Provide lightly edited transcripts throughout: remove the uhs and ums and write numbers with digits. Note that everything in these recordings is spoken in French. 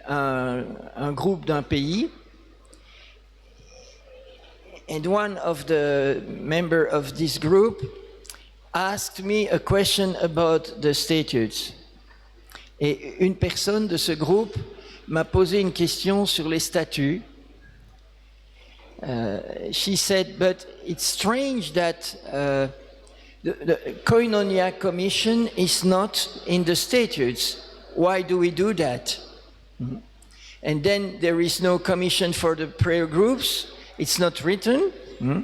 un groupe d'un pays. And one of the members of this group asked me a question about the statutes. Et une personne de ce groupe m'a posé une question sur les statuts. She said, but it's strange that the Koinonia Commission is not in the statutes. Why do we do that? Mm-hmm. And then there is no commission for the prayer groups. It's not written. Mm-hmm.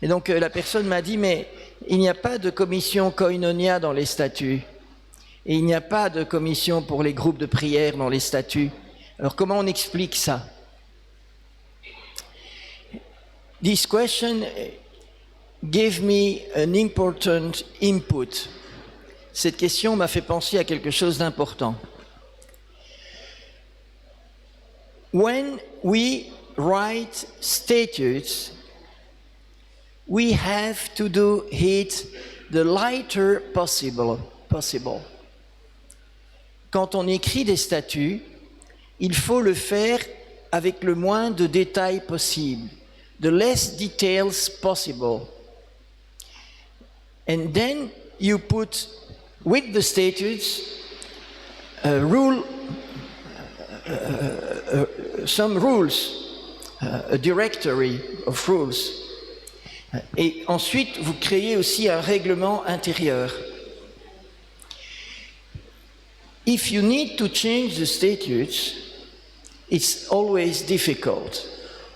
Et donc la personne m'a dit, mais il n'y a pas de commission Koinonia dans les statuts. Et il n'y a pas de commission pour les groupes de prière dans les statuts. Alors comment on explique ça? This question gave me an important input. Cette question m'a fait penser à quelque chose d'important. When we write statutes, we have to do it the lighter possible. Quand on écrit des statuts, il faut le faire avec le moins de détails possible. The less details possible. And then you put with the statutes some rules, a directory of rules. Et ensuite, vous créez aussi un règlement intérieur. If you need to change the statutes, it's always difficult.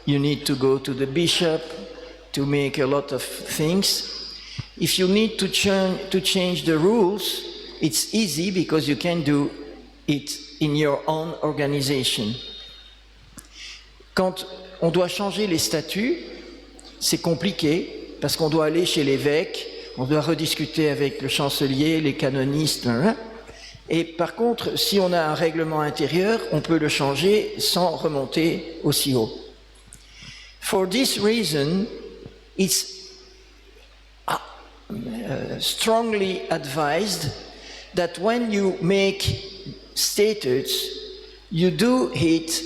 You need to go to the bishop to make a lot of things. If you need to change the rules, it's easy because you can do it in your own organization. Quand on doit changer les statuts, c'est compliqué parce qu'on doit aller chez l'évêque, on doit rediscuter avec le chancelier, les canonistes. Et par contre, si on a un règlement intérieur, on peut le changer sans remonter aussi haut. For this reason, it's strongly advised that when you make statutes, you do it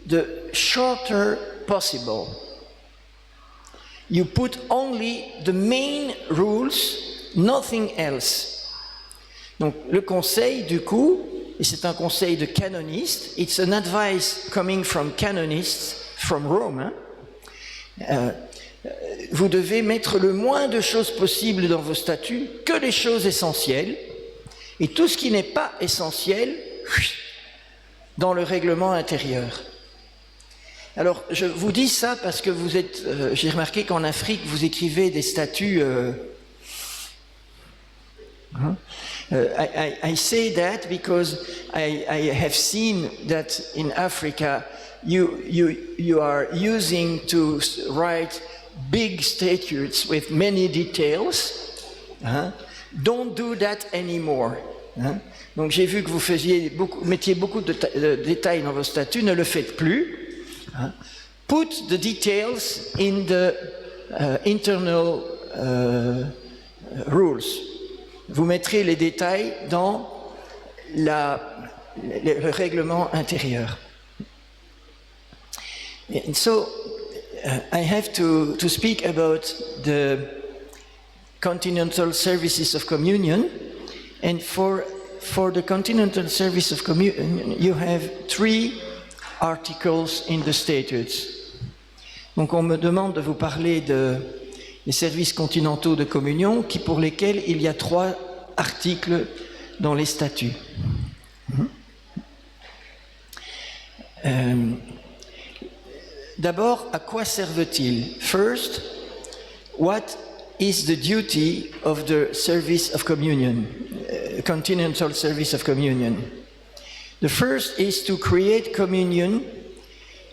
the shorter possible. You put only the main rules, nothing else. Donc le conseil du coup, et c'est un conseil de canoniste, it's an advice coming from canonists from Rome, vous devez mettre le moins de choses possibles dans vos statuts, que les choses essentielles, et tout ce qui n'est pas essentiel, dans le règlement intérieur. Alors, je vous dis ça parce que vous êtes, j'ai remarqué qu'en Afrique, vous écrivez des statuts. I say that because I have seen that in Africa, you are using to write big statutes with many details. Don't do that anymore. Donc j'ai vu que vous mettiez beaucoup de détails dans vos statuts, ne le faites plus. Put the details in the internal rules. Vous mettrez les détails dans le règlement intérieur. And so I have to speak about the Continental Services of Communion. And for the Continental Service of Communion, you have 3 articles in the statutes. Donc on me demande de vous parler des services continentaux de communion pour lesquels il y a 3 articles dans les statuts. D'abord, à quoi servent-ils? First, what is the duty of the service of communion, continental service of communion? The first is to create communion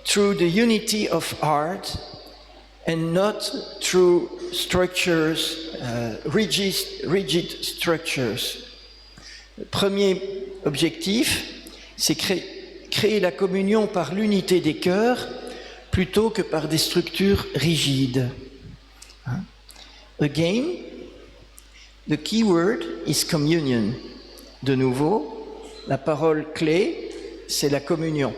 through the unity of heart and not through structures, rigid structures. Le premier objectif, c'est créer la communion par l'unité des cœurs plutôt que par des structures rigides. Again, the key word is communion. De nouveau, la parole clé, c'est la communion.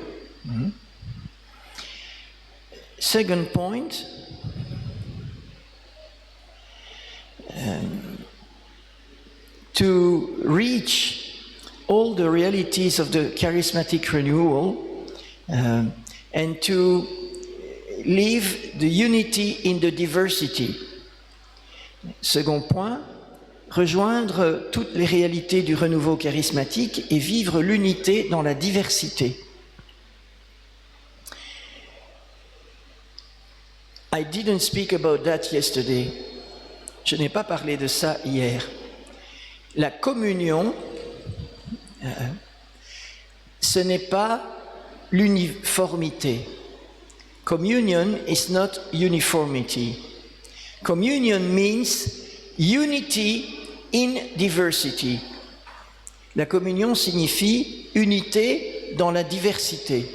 Second point, to reach all the realities of the charismatic renewal and to live the unity in the diversity. Second point, rejoindre toutes les réalités du renouveau charismatique et vivre l'unité dans la diversité. I didn't speak about that yesterday. Je n'ai pas parlé de ça hier. La communion, ce n'est pas l'uniformité. Communion is not uniformity. Communion means unity in diversity. La communion signifie unité dans la diversité.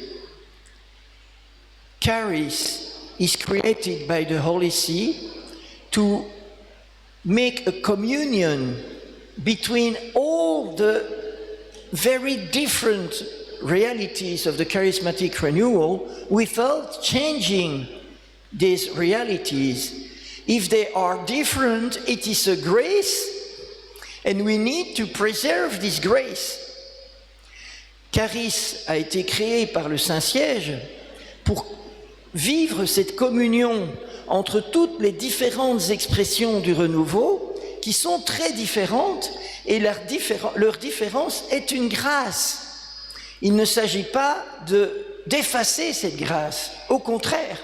Charis is created by the Holy See to make a communion between all the very different realities of the charismatic renewal without changing these realities. If they are different, it is a grace, and we need to preserve this grace. Charis a été créé par le Saint-Siège pour vivre cette communion entre toutes les différentes expressions du renouveau qui sont très différentes, et leur différence est une grâce. Il ne s'agit pas d'effacer cette grâce, au contraire.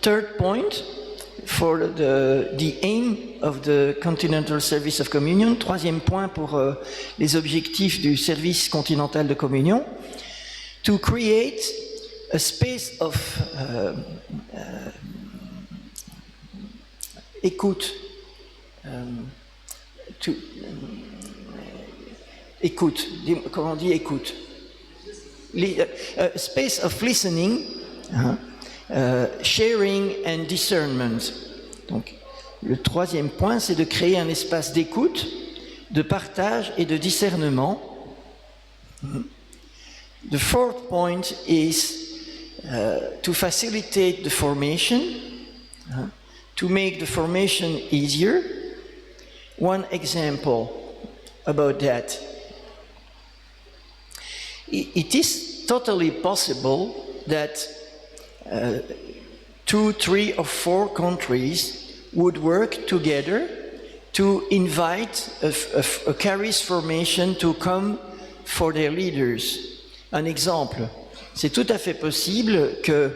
Third point, for the aim of the Continental Service of Communion, troisième point pour les objectifs du service continental de communion, to create a space of écoute, écoute, comment on dit écoute? Space of listening, sharing and discernment. Donc, le troisième point, c'est de créer un espace d'écoute, de partage et de discernement. The fourth point is to facilitate the formation, to make the formation easier. One example about that. It is totally possible that 2, 3, or 4 countries would work together to invite a charis formation to come for their leaders. Un exemple, c'est tout à fait possible que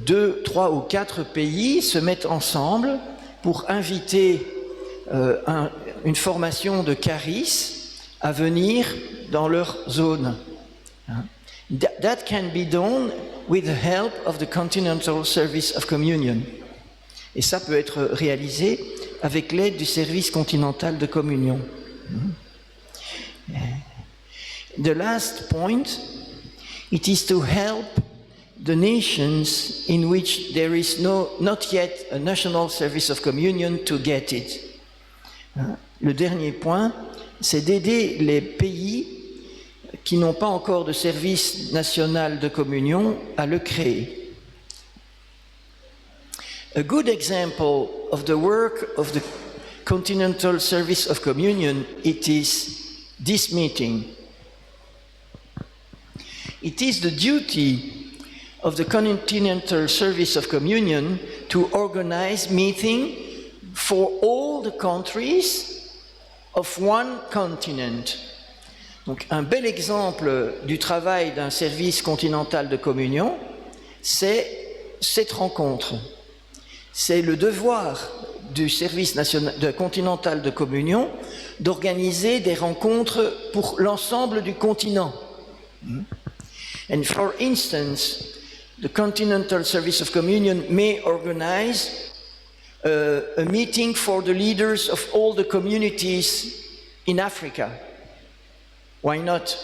2, 3 ou 4 pays se mettent ensemble pour inviter une formation de charis à venir dans leur zone. That can be done with the help of the Continental Service of Communion. Et ça peut être réalisé avec l'aide du service continental de communion. The last point, it is to help the nations in which there is not yet a national service of communion to get it. Le dernier point, c'est d'aider les pays qui n'ont pas encore de service national de communion à le créer. A good example of the work of the Continental Service of Communion, it is this meeting. It is the duty of the Continental Service of Communion to organize meeting for all the countries of one continent. Donc, un bel exemple du travail d'un service continental de communion, c'est cette rencontre. C'est le devoir du service continental de communion d'organiser des rencontres pour l'ensemble du continent. And for instance, the Continental Service of Communion may organize a meeting for the leaders of all the communities in Africa. Why not?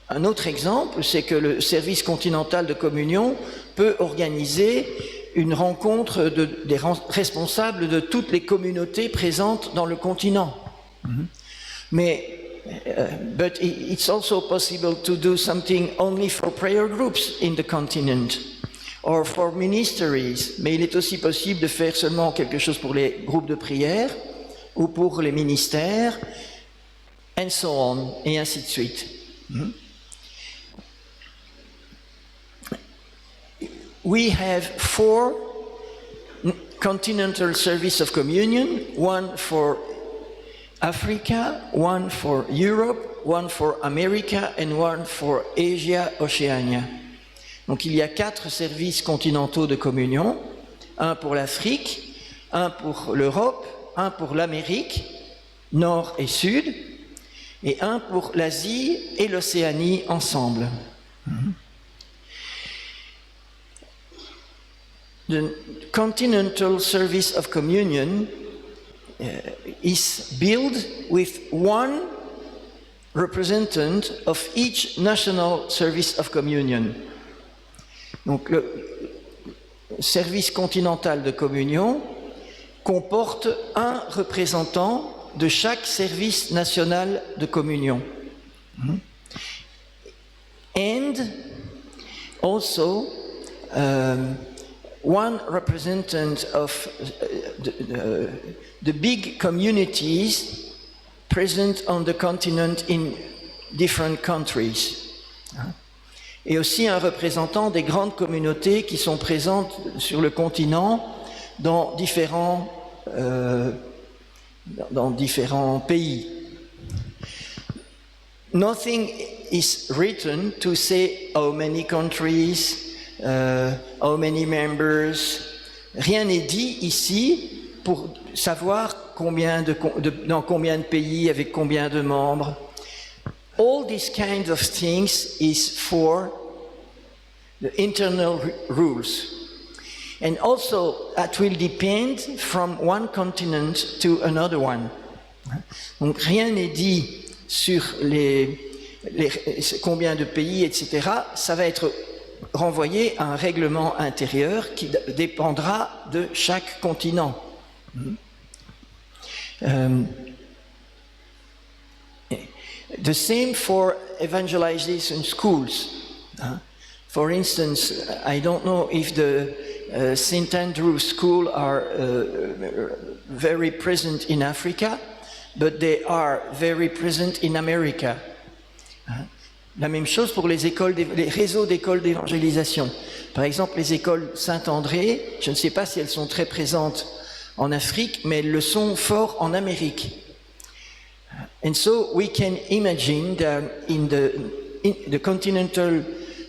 Un autre exemple, c'est que le service continental de communion peut organiser une rencontre des responsables de toutes les communautés présentes dans le continent. Mais but it's also possible to do something only for prayer groups in the continent or for ministries. Mais il est aussi possible de faire seulement quelque chose pour les groupes de prière ou pour les ministères, and so on, et ainsi de suite. We have 4 continental service of communion, one for Africa, one for Europe, one for America, and one for Asia, Oceania. Donc il y a 4 services continentaux de communion, un pour l'Afrique, un pour l'Europe, un pour l'Amérique, nord et sud, et un pour l'Asie et l'Océanie ensemble. The Continental Service of Communion is built with one representative of each national service of communion. Donc le service continental de communion comporte un représentant de chaque service national de communion. And also one representative of the big communities present on the continent in different countries. Et aussi un représentant des grandes communautés qui sont présentes sur le continent dans différents pays. Nothing is written to say how many countries, how many members. Rien n'est dit ici pour savoir dans combien de pays, avec combien de membres. All these kinds of things is for the internal rules. And also, that will depend from one continent to another one. Donc rien n'est dit sur combien de pays, etc. Ça va être renvoyé à un règlement intérieur qui dépendra de chaque continent. The same for evangelization schools. For instance, I don't know if the St. Andrew School are very present in Africa, but they are very present in America. La même chose pour les réseaux d'écoles d'évangélisation. Par exemple, les écoles Saint-André, je ne sais pas si elles sont très présentes en Afrique, mais elles le sont fort en Amérique. And so we can imagine that in the Continental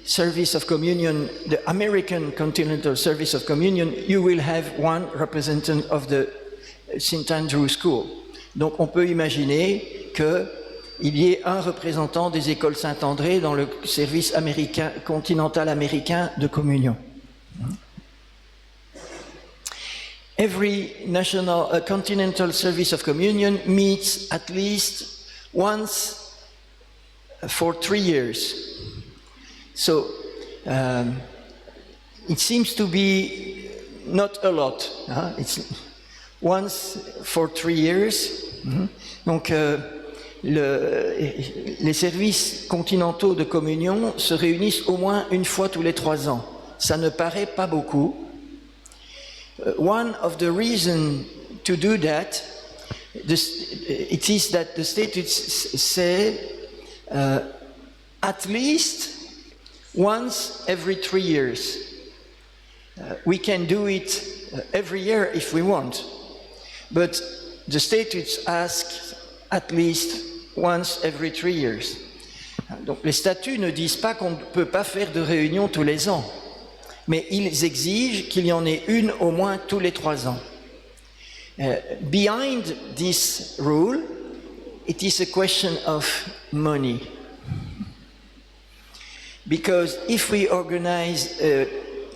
Service of Communion, the American Continental Service of Communion, you will have one representative of the St. Andrew School. Donc on peut imaginer qu'il y ait un représentant des écoles Saint-André dans le service continental américain de communion. Every continental service of communion meets at least once for 3 years. So it seems to be not a lot. It's once for 3 years. Donc les services continentaux de communion se réunissent au moins une fois tous les 3 ans. Ça ne paraît pas beaucoup. One of the reasons to do that, it is that the statutes say at least once every 3 years. We can do it every year if we want, but the statutes ask at least once every 3 years. Donc les statuts ne disent pas qu'on ne peut pas faire de réunion tous les ans, mais ils exigent qu'il y en ait une au moins tous les 3 ans. Behind this rule, it is a question of money. Because if we organize a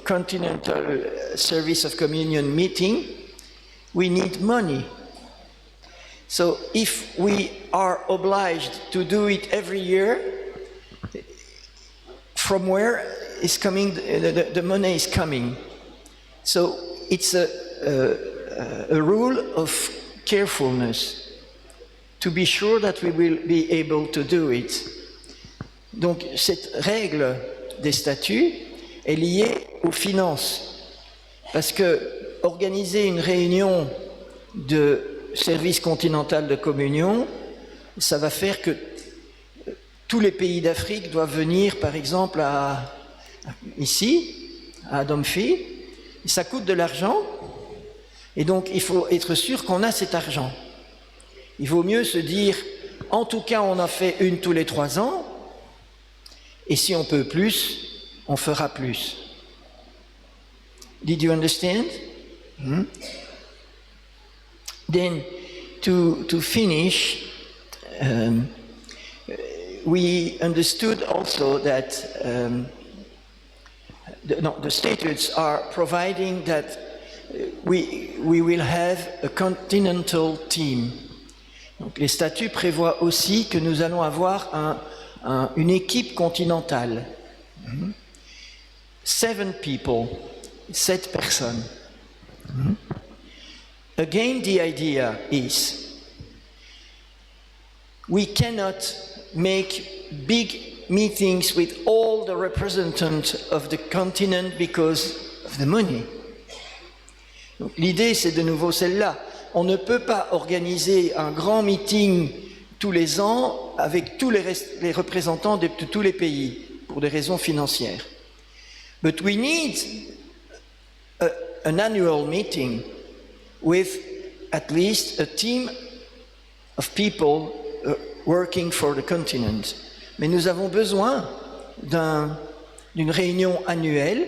continental service of communion meeting, we need money. So if we are obliged to do it every year, from where is coming the money is coming? So it's a rule of carefulness to be sure that we will be able to do it. Donc cette règle des statuts est liée aux finances, parce que organiser une réunion de service continental de communion, ça va faire que tous les pays d'Afrique doivent venir, par exemple, ici, à Adomfi. Ça coûte de l'argent, et donc il faut être sûr qu'on a cet argent. Il vaut mieux se dire, en tout cas, on en fait une tous les 3 ans, et si on peut plus, on fera plus. Did you understand? Then, to finish, we understood also that the statutes are providing that we will have a continental team. Donc, les statuts prévoient aussi que nous allons avoir une équipe continentale. 7 people, 7 personnes. Again, the idea is we cannot make big meetings with all the representatives of the continent because of the money. Donc, l'idée, c'est de nouveau celle-là. On ne peut pas organiser un grand meeting tous les ans avec tous les représentants de tous les pays pour des raisons financières. But we need an annual meeting with at least a team of people working for the continent. Mais nous avons besoin d'une réunion annuelle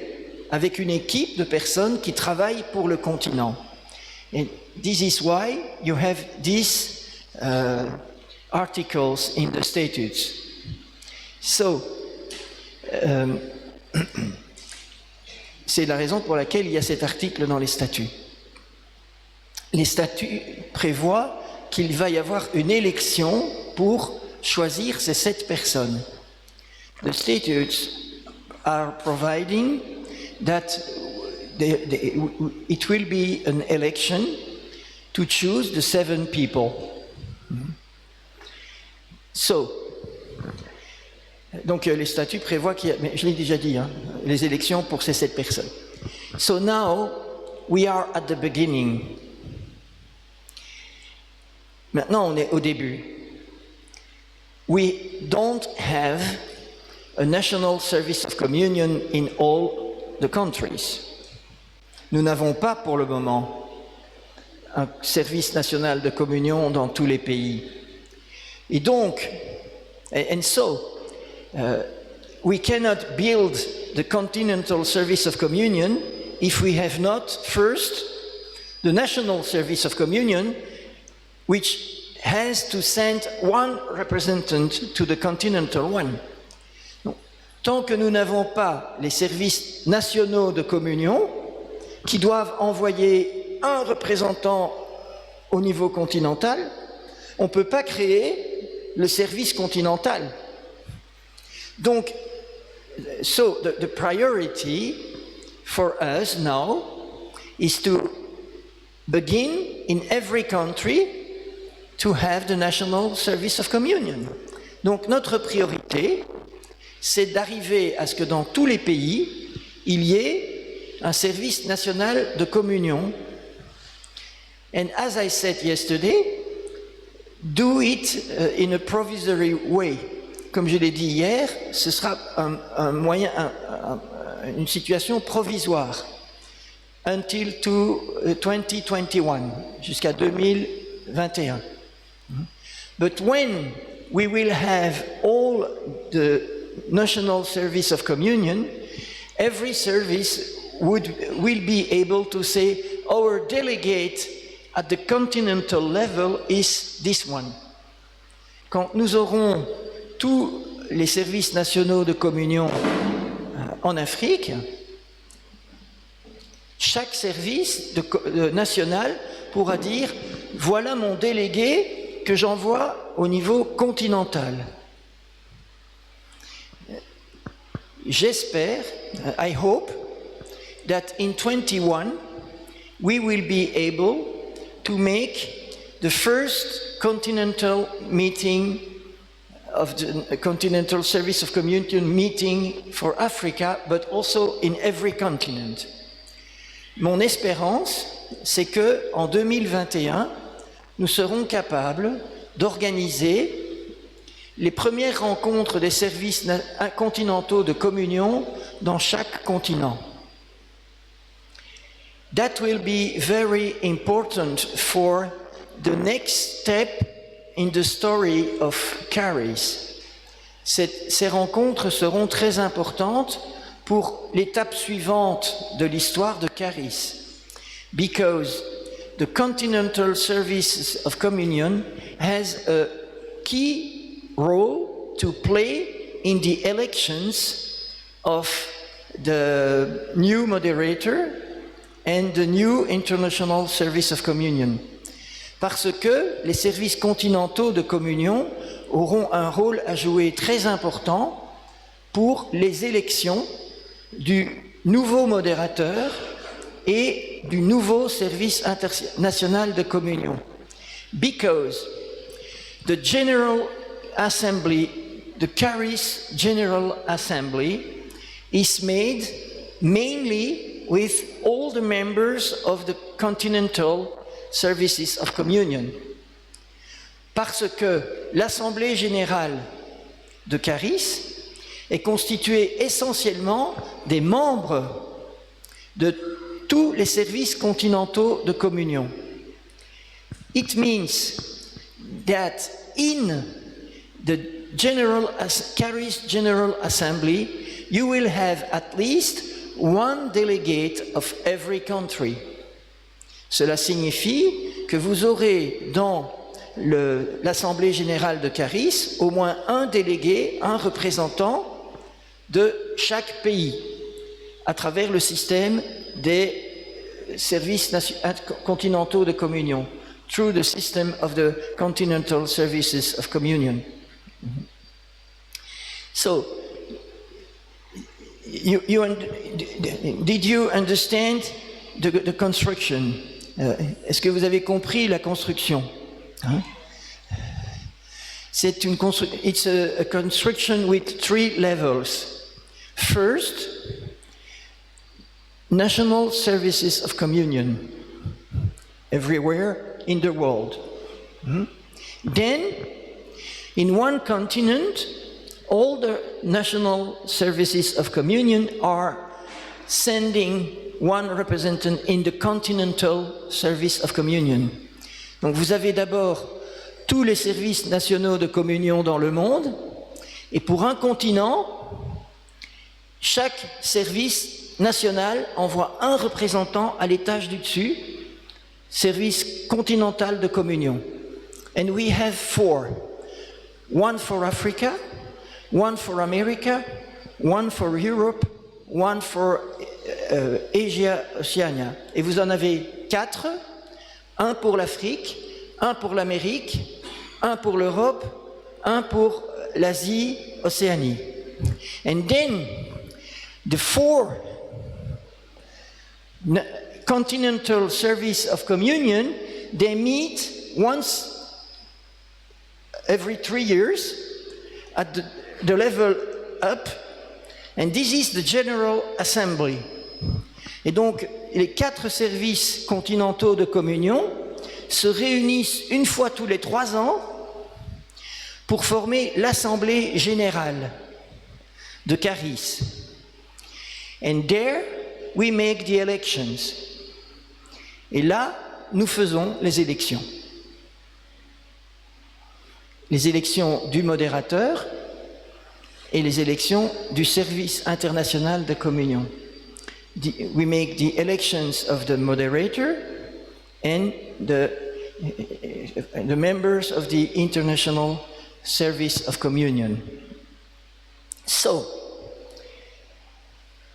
avec une équipe de personnes qui travaillent pour le continent. And this is why you have these articles in the statutes. So, c'est la raison pour laquelle il y a cet article dans les statuts. Les statuts prévoient qu'il va y avoir une élection pour choisir ces 7 personnes. The statutes are providing that it will be an election to choose the 7 people. So, donc les statuts prévoient qu'il y a, mais je l'ai déjà dit, les élections pour ces 7 personnes. So now we are at the beginning. Maintenant on est au début. We don't have a national service of communion in all the countries. Nous n'avons pas pour le moment un service national de communion dans tous les pays. Et donc, and so, we cannot build the continental service of communion if we have not first the national service of communion, which has to send one representative to the continental one. Donc, tant que nous n'avons pas les services nationaux de communion, qui doivent envoyer un représentant au niveau continental, on ne peut pas créer le service continental. Donc, so the priority for us now is to begin in every country to have the national service of communion. Donc, notre priorité, c'est d'arriver à ce que dans tous les pays, il y ait un service national de communion. And as I said yesterday, do it in a provisory way. Comme je l'ai dit hier, ce sera un moyen, une situation provisoire until 2021, jusqu'à 2021. But when we will have all the national service of communion, every service will be able to say, our delegate at the continental level is this one. Quand nous aurons tous les services nationaux de communion en Afrique, chaque service national pourra dire, voilà mon délégué que j'envoie au niveau continental. J'espère, I hope, that in 21 we will be able to make the first continental meeting of the Continental Service of Communion meeting for Africa, but also in every continent. Mon espérance, c'est que en 2021, nous serons capables d'organiser les premières rencontres des services continentaux de communion dans chaque continent. That will be very important for the next step in the story of Caris. Ces rencontres seront très importantes pour l'étape suivante de l'histoire de Caris, because the Continental Service of Communion has a key role to play in the elections of the new moderator and the new International Service of Communion. Parce que les services continentaux de communion auront un rôle à jouer très important pour les élections du nouveau modérateur et du nouveau service international de communion. Because the General Assembly, the Caris General Assembly, is made mainly with all the members of the Continental Services of Communion. Parce que l'Assemblée générale de Caris est constituée essentiellement des membres de tous les services continentaux de communion. It means that in the Caris General Assembly, you will have at least one delegate of every country. Cela signifie que vous aurez dans l'Assemblée générale de Caris au moins un délégué, un représentant de chaque pays à travers le système des services continentaux de communion, through the system of the Continental Services of Communion. So, did you understand the construction? Est-ce que vous avez compris la construction? C'est une construction. It's a construction with 3 levels. First, national services of communion everywhere in the world. Then, in one continent, all the national services of communion are sending one representative in the Continental Service of Communion. Donc vous avez d'abord tous les services nationaux de communion dans le monde, et pour un continent, chaque service national envoie un représentant à l'étage du dessus, service continental de communion. And we have 4. One for Africa, one for America, one for Europe, one for Asia, Oceania. Et vous en avez 4, un pour l'Afrique, un pour l'Amérique, un pour l'Europe, un pour l'Asie, Océanie. And then the 4 Continental Service of Communion, they meet once every 3 years at the level up, and this is the General Assembly. Et donc, les 4 services continentaux de communion se réunissent une fois tous les 3 ans pour former l'Assemblée générale de Caris. And there we make the elections. Et là, nous faisons les élections. Les élections du modérateur et les élections du service international de communion. We make the elections of the moderator and the members of the International Service of Communion. So,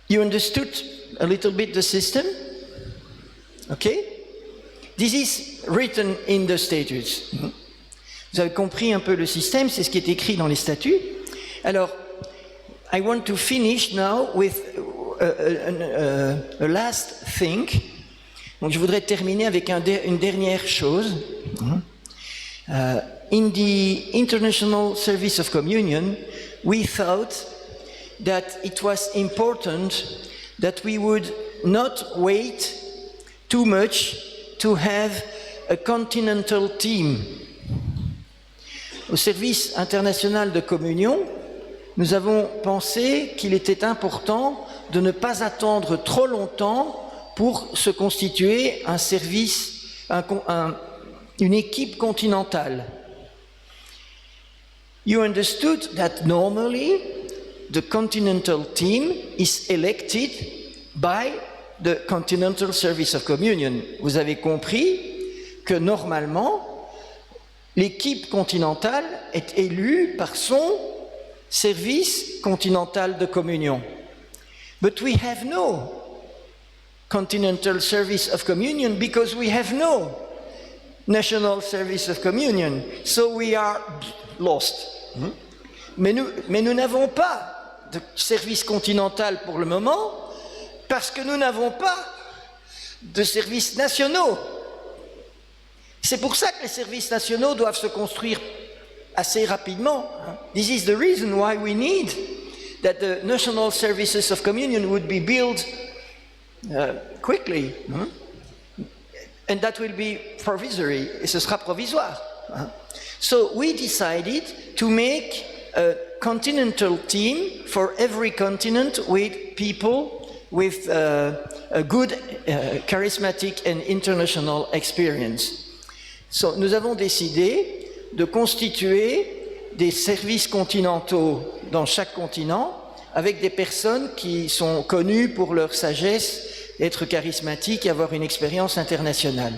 you understood a little bit the system? Okay? This is written in the statutes. Vous avez compris un peu le système, c'est ce qui est écrit dans les statuts. Alors, I want to finish now with a last thing. Donc, je voudrais terminer avec une dernière chose. In the International Service of Communion, we thought that it was important that we would not wait too much to have a continental team. Au service international de communion, nous avons pensé qu'il était important de ne pas attendre trop longtemps pour se constituer un service, une équipe continentale. You understood that normally the continental team is elected by the Continental Service of Communion. Vous avez compris que normalement, l'équipe continentale est élue par son service continental de communion. But we have no Continental Service of Communion because we have no National Service of Communion. So we are lost. Mais nous n'avons pas de service continental pour le moment parce que nous n'avons pas de services nationaux. C'est pour ça que les services nationaux doivent se construire assez rapidement. This is the reason why we need that the national services of communion would be built quickly. And that will be provisory, et ce sera provisoire. So we decided to make a continental team for every continent with people with a good charismatic and international experience. So, nous avons décidé de constituer des services continentaux dans chaque continent avec des personnes qui sont connues pour leur sagesse, être charismatiques et avoir une expérience internationale.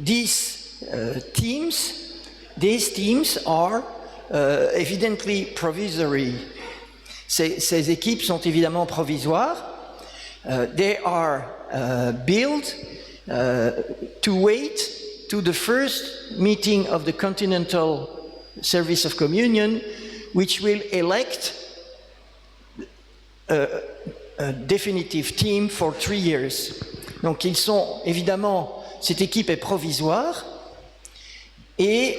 These teams are evidently provisory. Ces équipes sont évidemment provisoires. They are built to wait to the first meeting of the Continental Service of Communion, which will elect a definitive team for 3 years. Donc ils sont évidemment, cette équipe est provisoire et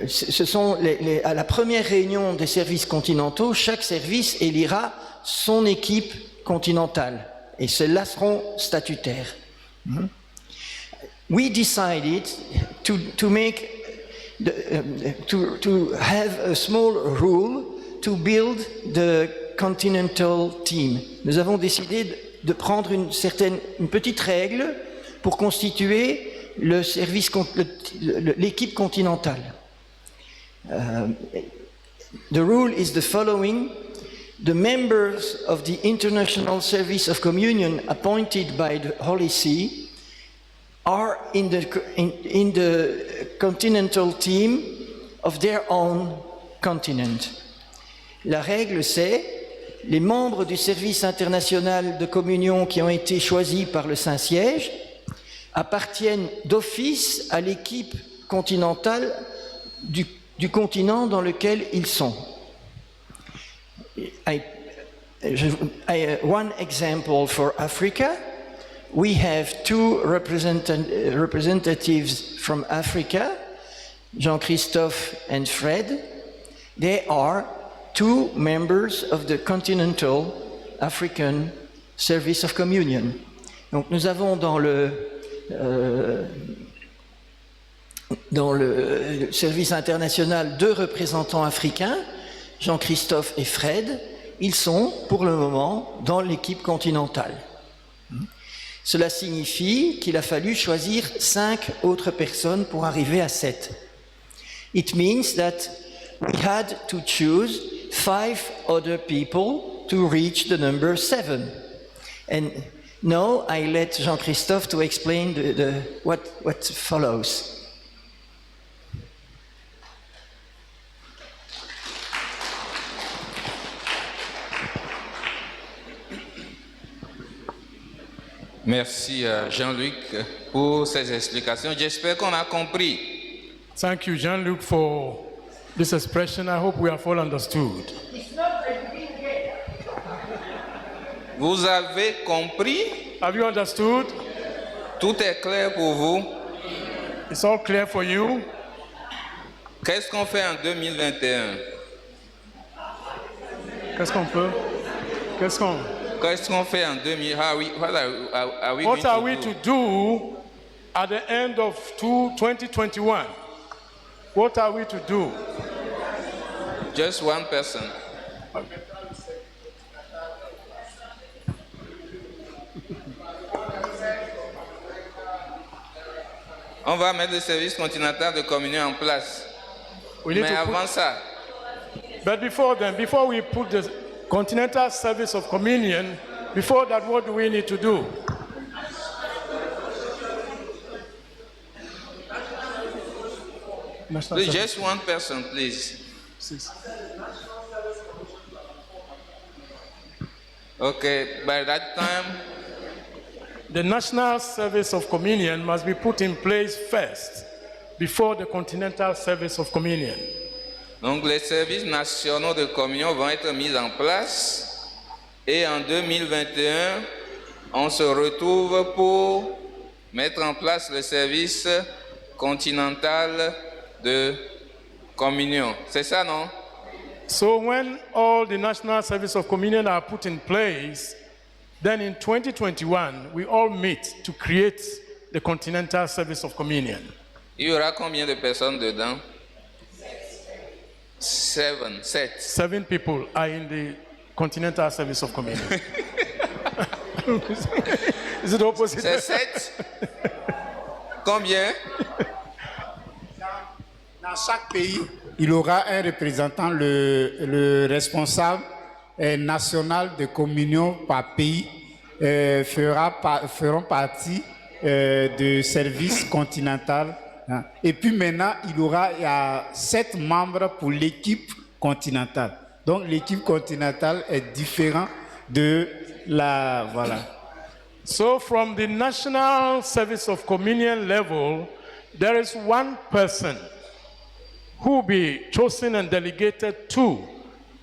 ce sont à la première réunion des services continentaux, chaque service élira son équipe continentale et celles-là seront statutaires. We decided to make to have a small rule to build the continental team. Nous avons décidé de prendre une petite règle pour constituer l'équipe continentale. The rule is the following. The members of the International Service of Communion appointed by the Holy See are in the continental team of their own continent. La règle, c'est les membres du service international de communion qui ont été choisis par le Saint-Siège appartiennent d'office à l'équipe continentale du continent dans lequel ils sont. One example for Africa, we have 2 representatives from Africa, Jean-Christophe and Fred. They are 2 members of the Continental African Service of Communion. Donc nous avons dans le service international 2 représentants africains, Jean-Christophe et Fred. Ils sont pour le moment dans l'équipe continentale. Cela signifie qu'il a fallu choisir 5 autres personnes pour arriver à 7. It means that we had to choose 5 other people to reach the number 7. And now I let Jean-Christophe to explain what follows. Merci Jean-Luc pour ces explications. J'espère qu'on a compris. Thank you, Jean-Luc, for this expression. I hope we have all understood. Vous avez compris? Have you understood? Tout est clair pour vous? It's all clear for you? Qu'est-ce qu'on fait en 2021? Qu'est-ce qu'on peut? Qu'est-ce qu'on? Qu'est-ce qu'on fait en 2000? What are we What going are to we do? to do at the end of 2021? What are we to do? Just one person. On va mettre le service continental de communion en place. We need Mais to avant ça, but before then, before we put the continental service of communion, before that, what do we need to do? National please, service. just one person, please. Okay, by that time, The national service of communion must be put in place first before the continental service of communion. donc les services nationaux de communion vont être mis en place et en 2021, on se retrouve pour mettre en place le service continental de communion. C'est ça, non? So when all the national service of communion are put in place, then in 2021, we all meet to create the continental service of communion. Il y aura combien de personnes dedans? 7. 7 people are in the continental service of communion. Is it opposite? C'est 7? Combien? Dans chaque pays, il y aura un représentant, le responsable national de communion par pays feront partie du service continental. Hein. Et puis maintenant, il y a 7 membres pour l'équipe continentale. Donc l'équipe continentale est différente de la... Voilà. So from the national service of communion level, there is one person who will be chosen and delegated to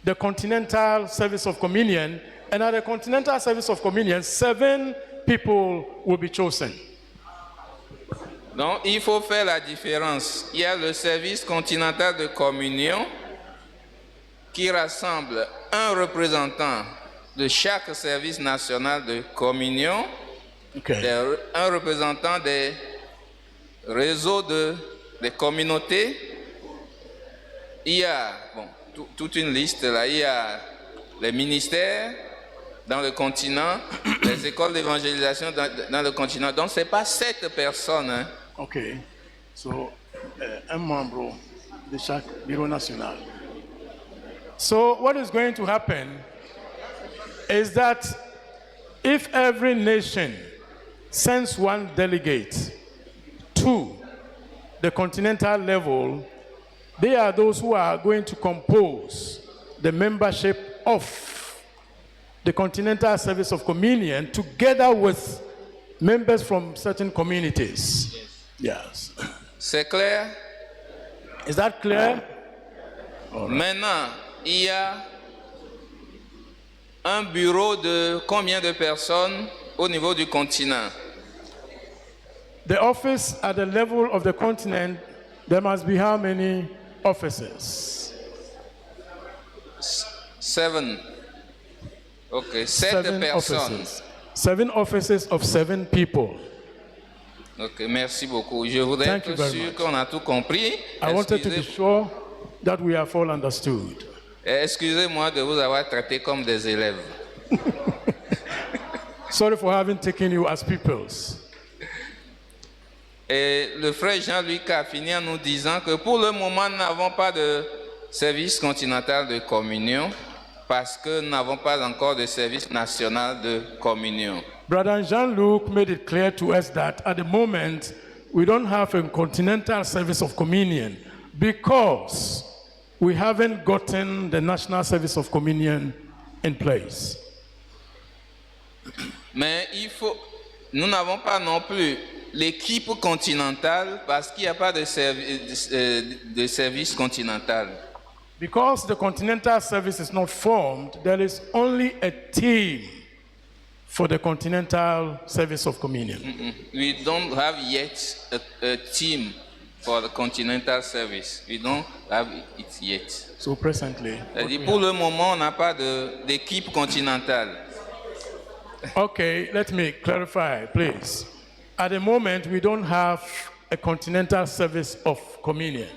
the continental service of communion, and at the continental service of communion, 7 people will be chosen. Donc, il faut faire la différence. Il y a le service continental de communion qui rassemble un représentant de chaque service national de communion, un représentant des réseaux des communautés. Il y a toute une liste là. Il y a les ministères dans le continent, les écoles d'évangélisation dans le continent. Donc, ce n'est pas 7 personnes. Hein. Okay, so un membre de chaque bureau national. So what is going to happen is that if every nation sends one delegate to the continental level, they are those who are going to compose the membership of the Continental Service of Communion together with members from certain communities. Yes. C'est clair? Is that clear? Maintenant, il y a un bureau de combien de personnes au niveau du continent? The office at the level of the continent, there must be how many offices? 7. Ok, 7 personnes. offices. 7 offices of 7 people. Ok, merci beaucoup. Je voudrais Thank you être very sûr much. qu'on a tout compris. I wanted to be sure that we have all understood. Excusez-moi de vous avoir traité comme des élèves. Sorry for having taken you as pupils. Et le frère Jean-Luc a fini en nous disant que pour le moment, nous n'avons pas de service continental de communion parce que nous n'avons pas encore de service national de communion. Brother Jean-Luc made it clear to us that at the moment, we don't have a continental service of communion because we haven't gotten the national service of communion in place. Mais nous n'avons pas non plus l'équipe continentale parce qu'il n'y a pas de service continental. Because the continental service is not formed, there is only a team for the Continental Service of Communion. We don't have yet a team for the continental service. We don't have it yet. So presently. C'est-à-dire, pour le moment, on n'a pas d'équipe continentale. Okay, let me clarify, please. At the moment, we don't have a Continental Service of Communion.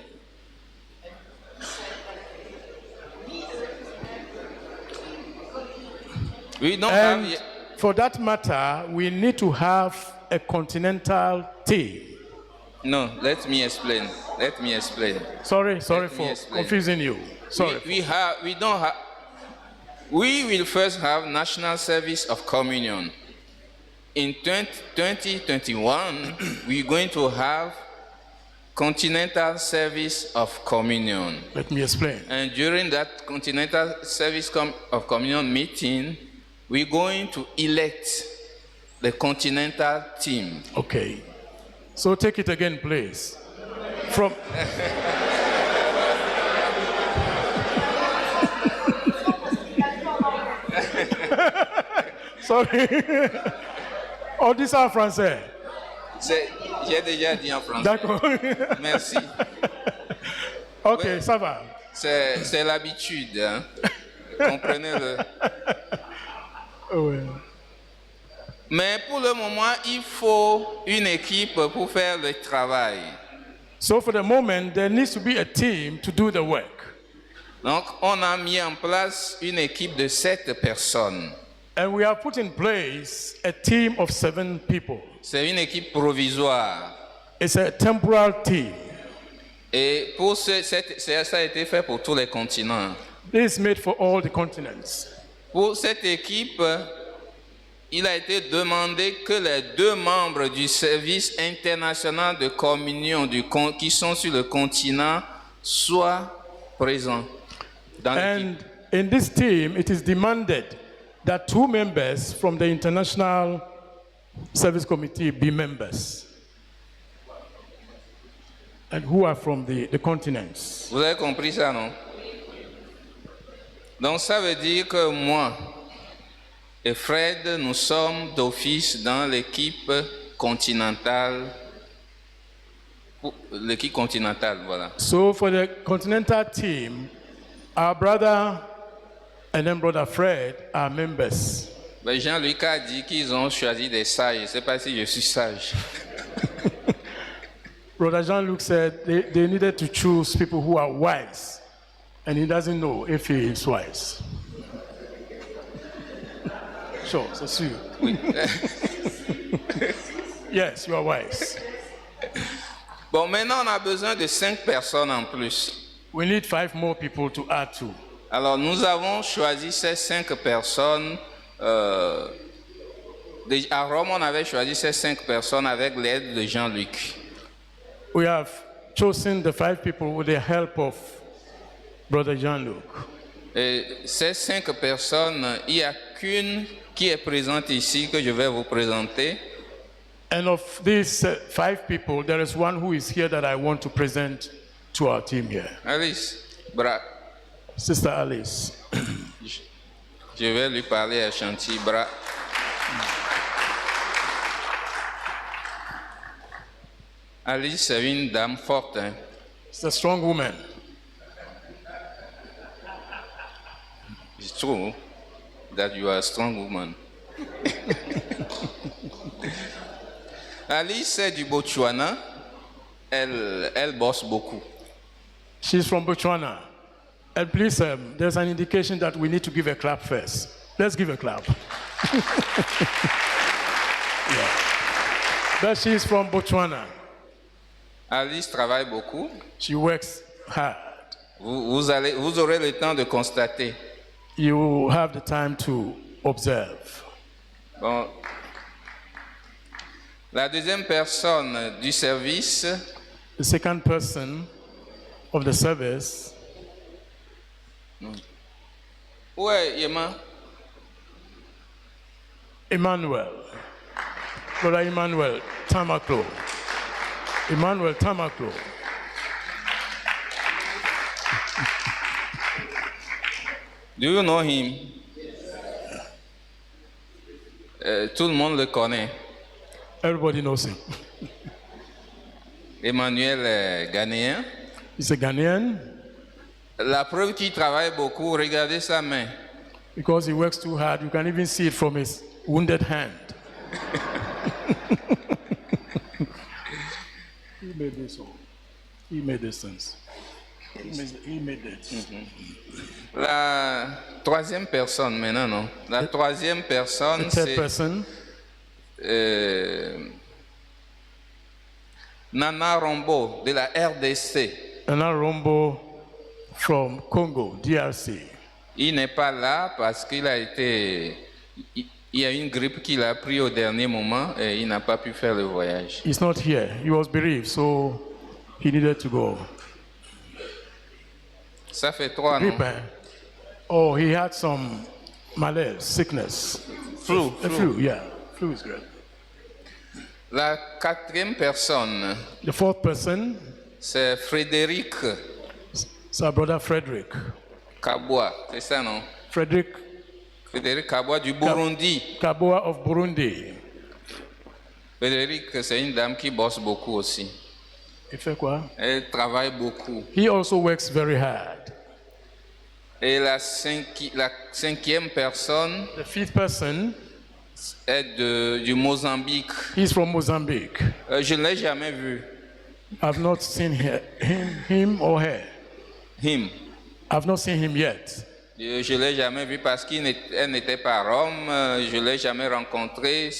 We don't have And yet. for that matter, we need to have a continental team. No, let me explain. Let me explain. Sorry me for explain. confusing you. Sorry. We will first have National Service of Communion. In 2021, we're going to have Continental Service of Communion. Let me explain. And during that Continental Service of Communion meeting, we're going to elect the Continental team. Okay. So take it again, please. From Sorry. Oh, this est en français. J'ai déjà dit en français. D'accord. Merci. Ok, Ouais. ça va. C'est l'habitude. Hein. Comprenez-le. Ouais. Mais pour le moment, il faut une équipe pour faire le travail. So for the moment, there needs to be a team to do the work. Donc, on a mis en place une équipe de 7 personnes. And we have put in place a team of 7 people. C'est une équipe provisoire. It's a temporal team. Et pour ça a été fait pour tous les continents. This is made for all the continents. Pour cette équipe, il a été demandé que les 2 membres du service international de communion qui sont sur le continent soient présents dans l'équipe. And in this team, it is demanded that 2 members from the International Service Committee be members. And who are from the continents. Vous avez compris ça, non? Donc ça veut dire que moi et Fred, nous sommes d'office dans l'équipe continentale. L'équipe continentale, voilà. So for the continental team, our brother and then brother Fred are members. Ben Jean-Luc a dit qu'ils ont choisi des sages. Je ne sais pas si je suis sage. Brother Jean-Luc said they needed to choose people who are wise, and he doesn't know if he is wise. Sure, c'est sûr. Yes, you are wise. Bon, maintenant on a besoin de 5 personnes en plus. We need 5 more people to add to. Alors nous avons choisi ces 5 personnes. À Rome, on avait choisi ces 5 personnes avec l'aide de Jean-Luc. We have chosen the 5 people with the help of Brother Jean-Luc. Et ces 5 personnes, il n'y a qu'une qui est présente ici que je vais vous présenter. And of these 5 people, there is one who is here that I want to present to our team here. Alice, Sister Alice. je vais lui parler à Chanty. Alice, c'est une dame forte. Hein? She's a strong woman. It's true that you are a strong woman. Alice est du Botswana. Elle bosse beaucoup. She's from Botswana. And please, there's an indication that we need to give a clap first. Let's give a clap. Yeah. But she's from Botswana. Alice travaille beaucoup. She works hard. Vous aurez le temps de constater. You will have the time to observe. Bon. La deuxième personne du service, The second person of the service, où est Yema? Emmanuel. Brother Emmanuel Tamaklo. Emmanuel Tamaklo. Do you know him? Tout le monde le connaît. Everybody knows him. Emmanuel est ghanéen. He's a Ghanaian. La preuve qu'il travaille beaucoup, regardez sa main. Because he works too hard, you can even see it from his wounded hand. He made this all. He made this sense. He made it. La troisième personne maintenant, non? La troisième personne, The third c'est person, Nana Rombo de la RDC. Nana Rombo from Congo, DRC. Il n'est pas là parce qu'il a été... Il y a une grippe qu'il a pris au dernier moment et il n'a pas pu faire le voyage. He's not here. He was bereaved, so he needed to go. Ça fait 3, non? Grippe, eh? Oh, he had some malaise, sickness. Flu. The flu, yeah. Flu is good. La quatrième personne, The fourth person c'est Frédéric is our brother Frederick. Kaboa, c'est ça, non? Frederick Frédéric Kaboa du Burundi. Kaboa of Burundi. Frédéric, c'est une dame qui bosse beaucoup aussi. Il fait quoi? Elle travaille beaucoup. He also works very hard. Et la cinquième personne The fifth person, est du Mozambique. he's from Mozambique. Je ne l'ai jamais vu. I've not seen him or her. Him. I've not seen him yet. Je ne l'ai jamais vu parce qu'elle n'était pas à Rome. Je ne l'ai jamais rencontré.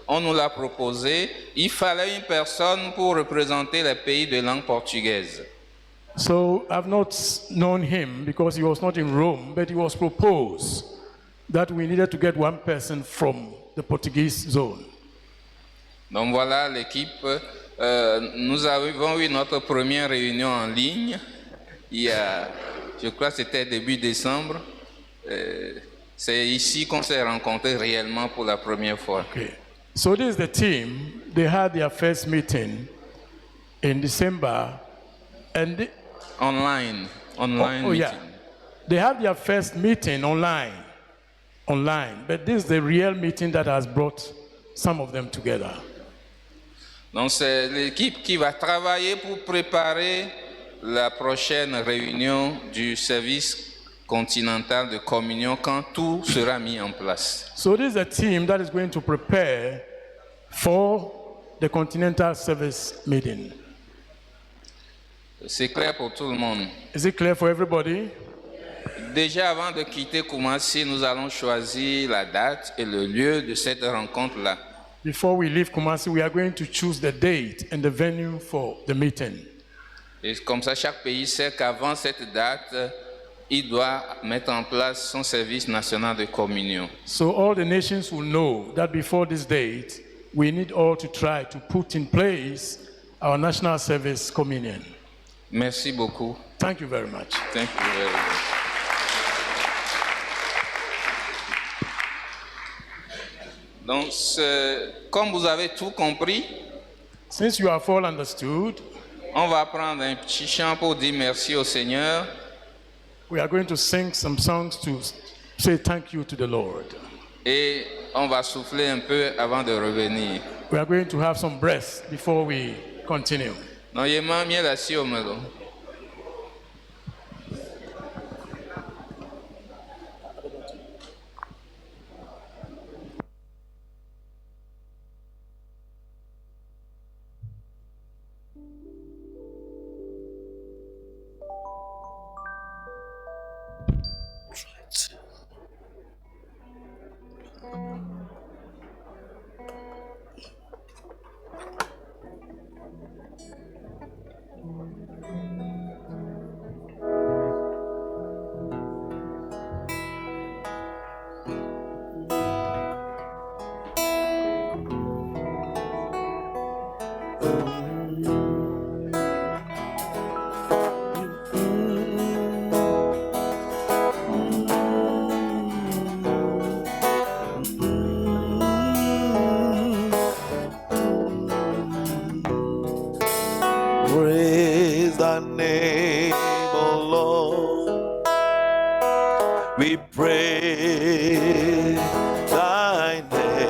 On nous l'a proposé. Il fallait une personne pour représenter les pays de langue portugaise. So I've not known him because he was not in Rome, but it was proposed that we needed to get one person from the Portuguese zone. Donc voilà l'équipe. Nous avons eu notre première réunion en ligne. Il y a, je crois que c'était début décembre. C'est ici qu'on s'est rencontrés réellement pour la première fois. Okay. So this is the team. They had their first meeting in December, and Online oh meeting. yeah, they had their first meeting online, but this is the real meeting that has brought some of them together. Donc c'est l'équipe qui va travailler pour préparer la prochaine réunion du service continental de communion quand tout sera mis en place. So this is a team that is going to prepare for the continental service meeting. C'est clair pour tout le monde. Is it clear for everybody? Déjà avant de quitter Koumassi, nous allons choisir la date et le lieu de cette rencontre-là. Before we leave Kumasi, we are going to choose the date and the venue for the meeting. Et comme ça, chaque pays sait qu'avant cette date, il doit mettre en place son service national de communion. So all the nations will know that before this date, we need all to try to put in place our national service communion. Merci beaucoup. Thank you very much. Thank you very much. Donc, comme vous avez tout compris, Since you have all understood, on va prendre un petit chant pour dire merci au Seigneur. we are going to sing some songs to say thank you to the Lord. Et on va souffler un peu avant de revenir. We are going to have some breath before we continue. Non, il y a mieux assis au melo. Praise thy name, O Lord. We praise thy name.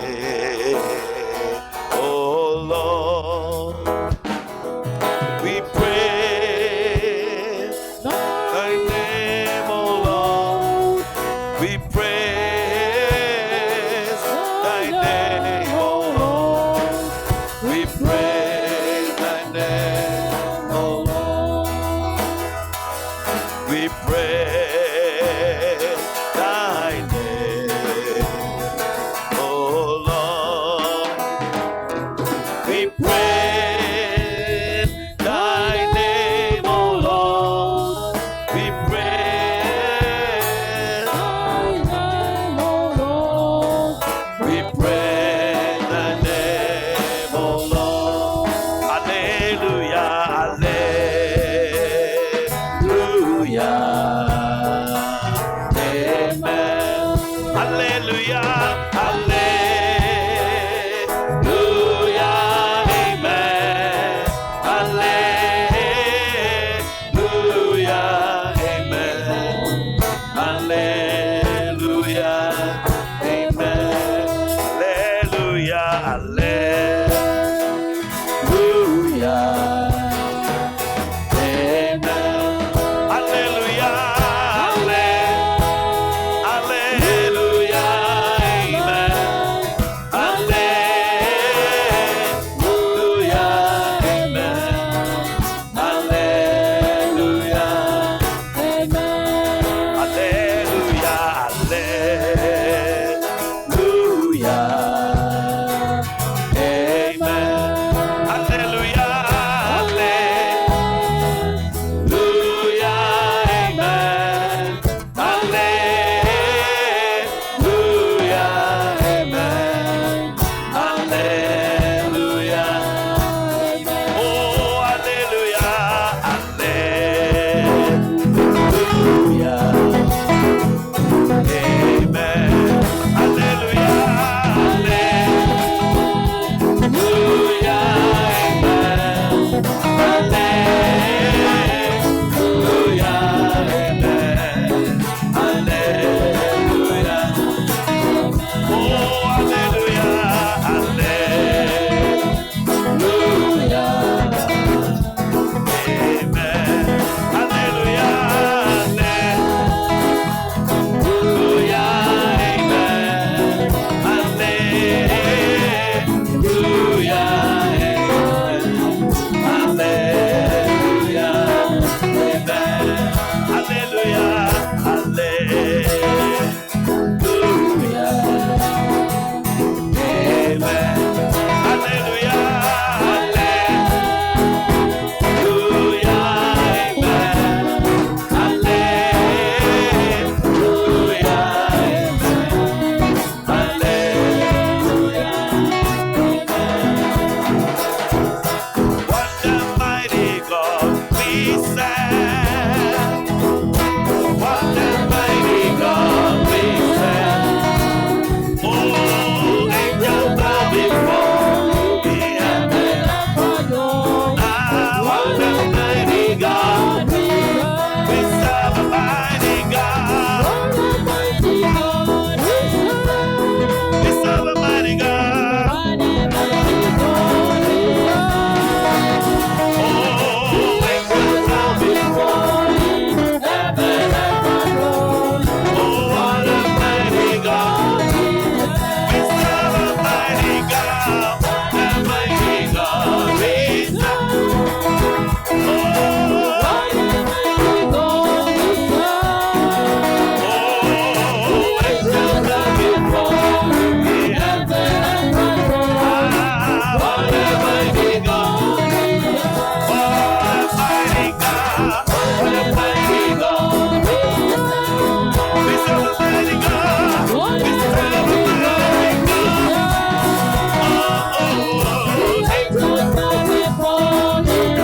we serve. What a mighty God we serve. Oh, angels bow before the heaven. Ah, what a mighty God we serve, a mighty God. We serve a mighty God. Oh, angels bow before Him. Oh, what a mighty God. We serve a mighty God. A mighty God we serve. Oh, angels bow before the heaven. Ah, what a mighty God. What a mighty God. What a mighty God. We serve a mighty God. We serve a mighty God. Oh, angels bow before Him.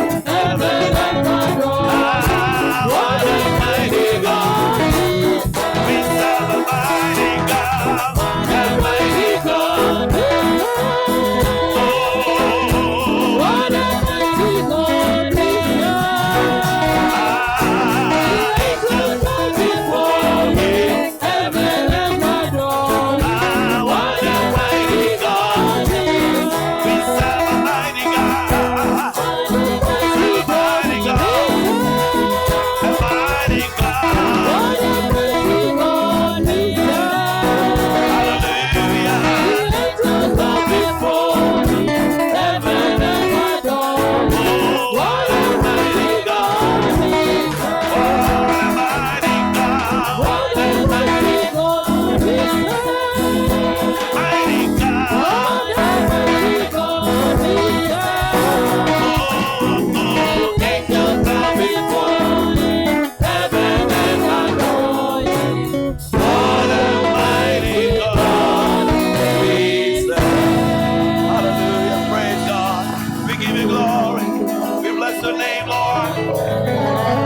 Ah, what a mighty God. We serve a mighty God. A mighty God. Oh, what a mighty God. Ah, angels bow before Him. Ah, what a mighty God. We serve a mighty God. Serve a mighty God. A mighty God. Hallelujah. Bow before Him. Oh, what a mighty God. What a mighty God. What a mighty God. Mighty God. Oh, angels bow before Him. Heaven and adore Him. What a mighty God we serve. Hallelujah. Praise God. We give you glory. We bless your name, Lord.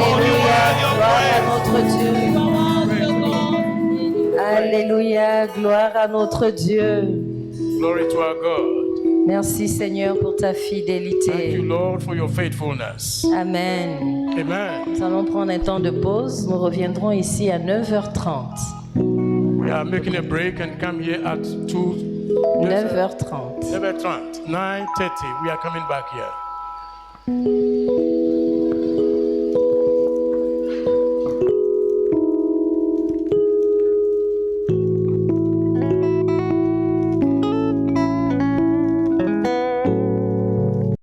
Oh, you worthy of praise. Alléluia, gloire à notre Dieu. Glory to our God. Merci Seigneur pour ta Thank you, fidélité. Lord, for your faithfulness. Amen. Amen. Nous allons prendre un temps de pause. Nous reviendrons ici à 9h30. We are making a break and come here at 9h30. 9:30. 9:30. We are coming back here.